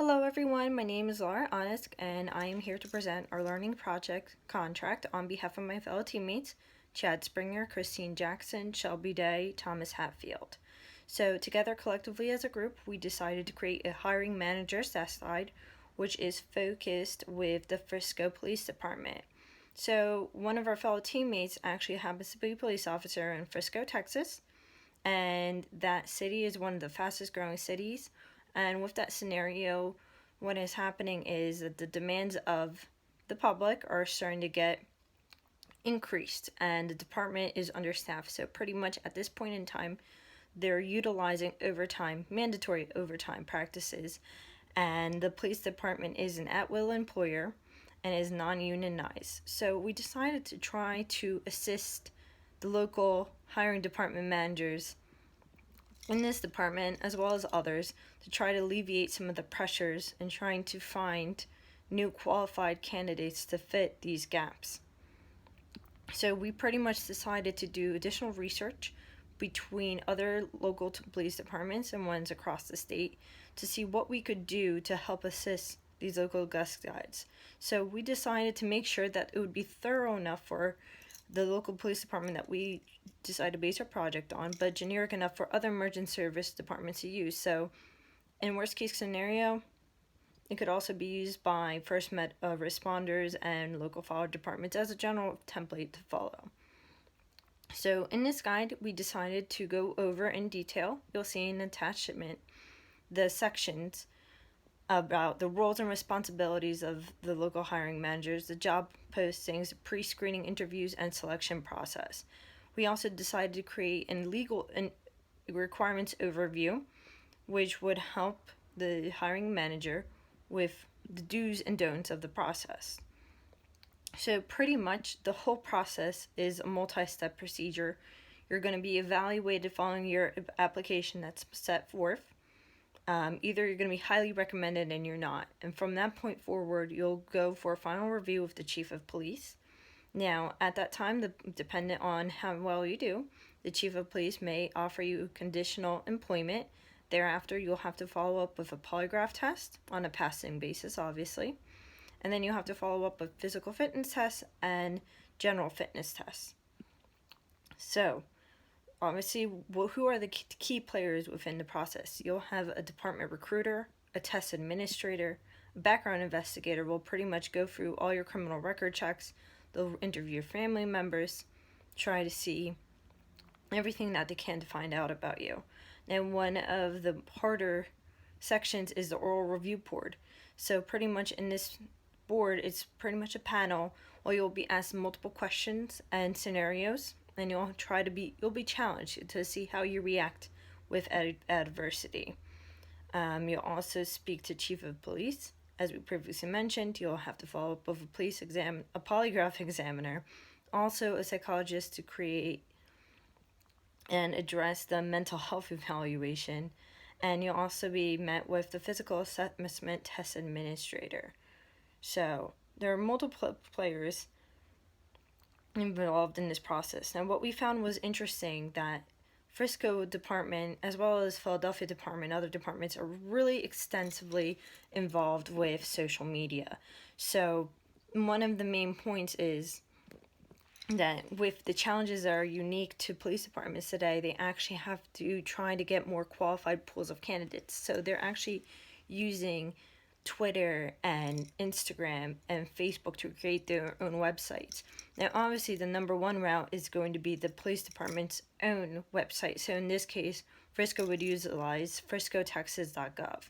Hello everyone, my name is Laura Onisk and I am here to present our learning project contract on behalf of my fellow teammates, Chad Springer, Christine Jackson, Shelby Day, Thomas Hatfield. So together collectively as a group, we decided to create a hiring manager test guide, which is focused with the Frisco Police Department. So one of our fellow teammates actually happens to be a police officer in Frisco, Texas, and that city is one of the fastest growing cities. And with that scenario, what is happening is that the demands of the public are starting to get increased, and the department is understaffed. So, pretty much at this point in time, they're utilizing overtime, mandatory overtime practices, and the police department is an at will employer and is non unionized. So, we decided to try to assist the local hiring department managers in this department, as well as others, to try to alleviate some of the pressures in trying to find new qualified candidates to fit these gaps. So we pretty much decided to do additional research between other local police departments and ones across the state to see what we could do to help assist these local guest guides. So we decided to make sure that it would be thorough enough for the local police department that we decide to base our project on, but generic enough for other emergency service departments to use. So in worst case scenario, it could also be used by first responders and local fire departments as a general template to follow. So in this guide, we decided to go over in detail, you'll see in attachment, the sections about the roles and responsibilities of the local hiring managers, the job postings, pre-screening interviews, and selection process. We also decided to create a legal and requirements overview, which would help the hiring manager with the do's and don'ts of the process. So pretty much the whole process is a multi-step procedure. You're going to be evaluated following your application that's set forth. Either you're going to be highly recommended and you're not. And from that point forward, you'll go for a final review with the chief of police. Now, at that time, dependent on how well you do, the chief of police may offer you conditional employment. Thereafter, you'll have to follow up with a polygraph test on a passing basis, obviously. And then you'll have to follow up with physical fitness tests and general fitness tests. So, obviously, who are the key players within the process? You'll have a department recruiter, a test administrator, a background investigator will pretty much go through all your criminal record checks. They'll interview your family members, try to see everything that they can to find out about you. And one of the harder sections is the oral review board. So pretty much in this board, it's pretty much a panel where you'll be asked multiple questions and scenarios, and you'll be challenged to see how you react with adversity. You'll also speak to chief of police. As we previously mentioned, you'll have to follow up with a polygraph examiner, also a psychologist to create and address the mental health evaluation, and you'll also be met with the physical assessment test administrator. So there are multiple players involved in this process. Now, what we found was interesting that Frisco department, as well as Philadelphia department, other departments are really extensively involved with social media. So one of the main points is that with the challenges that are unique to police departments today, they actually have to try to get more qualified pools of candidates. So they're actually using Twitter and Instagram and Facebook to create their own websites. Now, obviously, the number one route is going to be the police department's own website. So in this case, Frisco would utilize friscotexas.gov.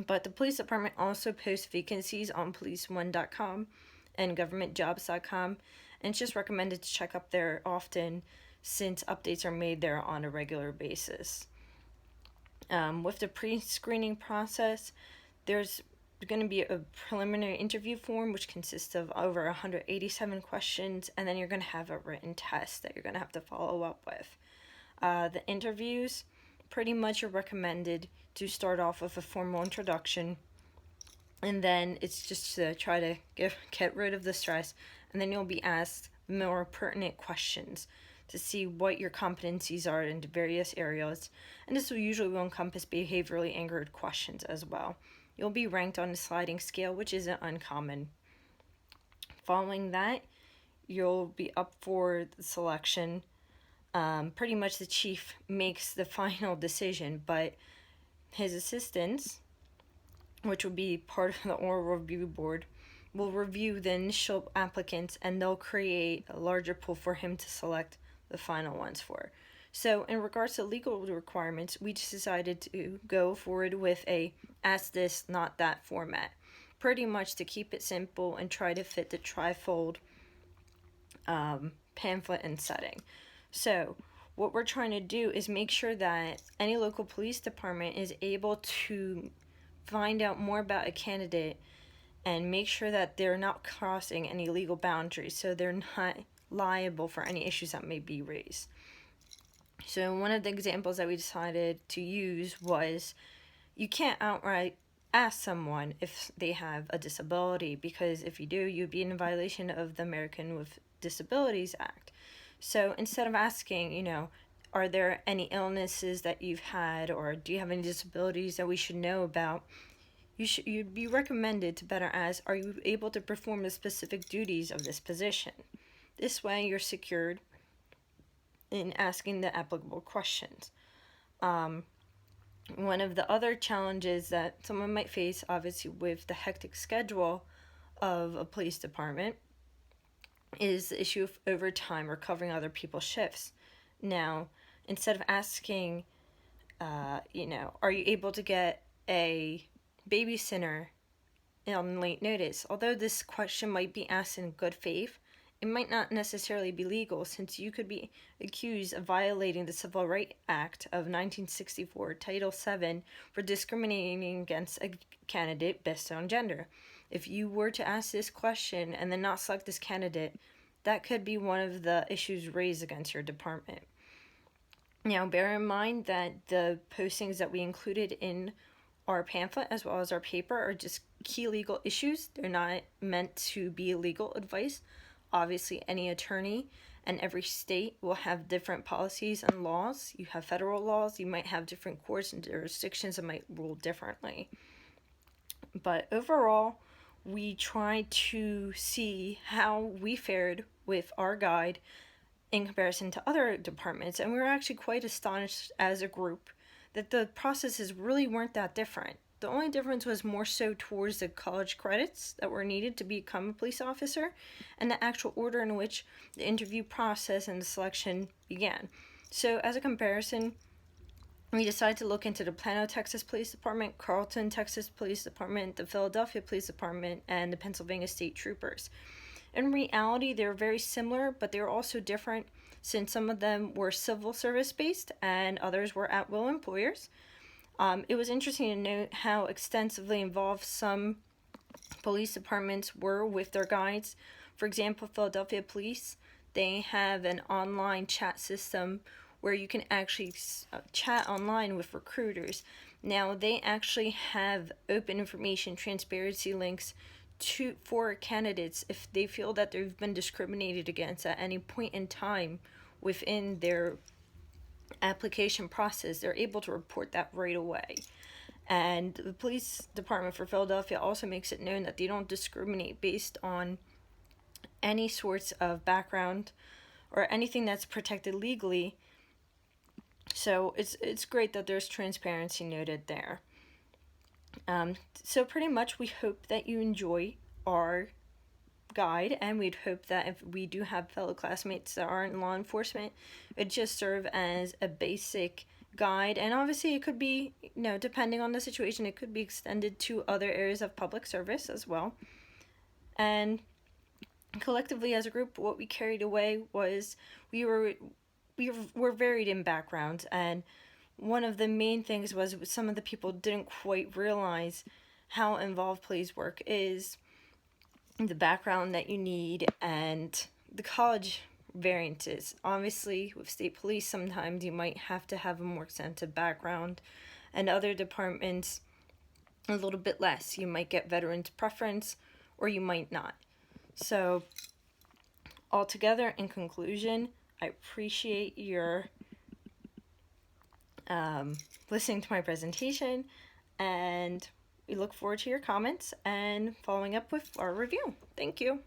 But the police department also posts vacancies on policeone.com and governmentjobs.com, and it's just recommended to check up there often since updates are made there on a regular basis. With the pre-screening process, there's going to be a preliminary interview form which consists of over 187 questions, and then you're going to have a written test that you're going to have to follow up with. The interviews pretty much are recommended to start off with a formal introduction, and then it's just to try to get rid of the stress, and then you'll be asked more pertinent questions to see what your competencies are in various areas, and this will usually encompass behaviorally anchored questions as well. you'll be ranked on a sliding scale, which isn't uncommon. Following that, you'll be up for the selection. Pretty much the chief makes the final decision, but his assistants, which will be part of the oral review board, will review the initial applicants, and they'll create a larger pool for him to select the final ones for. So in regards to legal requirements, we just decided to go forward with a ask this, not that format. Pretty much to keep it simple and try to fit the trifold pamphlet and setting. So what we're trying to do is make sure that any local police department is able to find out more about a candidate and make sure that they're not crossing any legal boundaries, so they're not liable for any issues that may be raised. So one of the examples that we decided to use was you can't outright ask someone if they have a disability, because if you do, you'd be in violation of the American with Disabilities Act. So instead of asking, are there any illnesses that you've had, or do you have any disabilities that we should know about, you'd be recommended to better ask, are you able to perform the specific duties of this position? This way you're secured in asking the applicable questions. One of the other challenges that someone might face, obviously with the hectic schedule of a police department, is the issue of overtime or covering other people's shifts. Now, instead of asking, are you able to get a babysitter on late notice? Although this question might be asked in good faith, it might not necessarily be legal, since you could be accused of violating the Civil Rights Act of 1964, Title VII, for discriminating against a candidate based on gender. If you were to ask this question and then not select this candidate, that could be one of the issues raised against your department. Now, bear in mind that the postings that we included in our pamphlet as well as our paper are just key legal issues. They're not meant to be legal advice. Obviously, any attorney and every state will have different policies and laws. You have federal laws, you might have different courts and jurisdictions that might rule differently. But overall, we try to see how we fared with our guide in comparison to other departments, and we were actually quite astonished as a group that the processes really weren't that different. The only difference was more so towards the college credits that were needed to become a police officer and the actual order in which the interview process and the selection began. So as a comparison, we decided to look into the Plano, Texas Police Department, Carlton, Texas Police Department, the Philadelphia Police Department, and the Pennsylvania State Troopers. In reality, they're very similar, but they're also different, since some of them were civil service based and others were at-will employers. It was interesting to note how extensively involved some police departments were with their guides. For example, Philadelphia Police, they have an online chat system where you can actually chat online with recruiters. Now, they actually have open information, transparency links for candidates if they feel that they've been discriminated against at any point in time within their application process. They're able to report that right away. And the police department for Philadelphia also makes it known that they don't discriminate based on any sorts of background or anything that's protected legally. So it's great that there's transparency noted there. So pretty much we hope that you enjoy our guide, and we'd hope that if we do have fellow classmates that are in law enforcement, it just serve as a basic guide. And obviously it could be, depending on the situation, it could be extended to other areas of public service as well. And collectively as a group, what we carried away was we were varied in backgrounds, and one of the main things was some of the people didn't quite realize how involved police work is, the background that you need, and the college variances. Obviously, with state police, sometimes you might have to have a more extensive background, and other departments a little bit less. You might get veterans preference, or you might not. So, altogether, in conclusion, I appreciate your listening to my presentation, and We look forward to your comments and following up with our review. Thank you.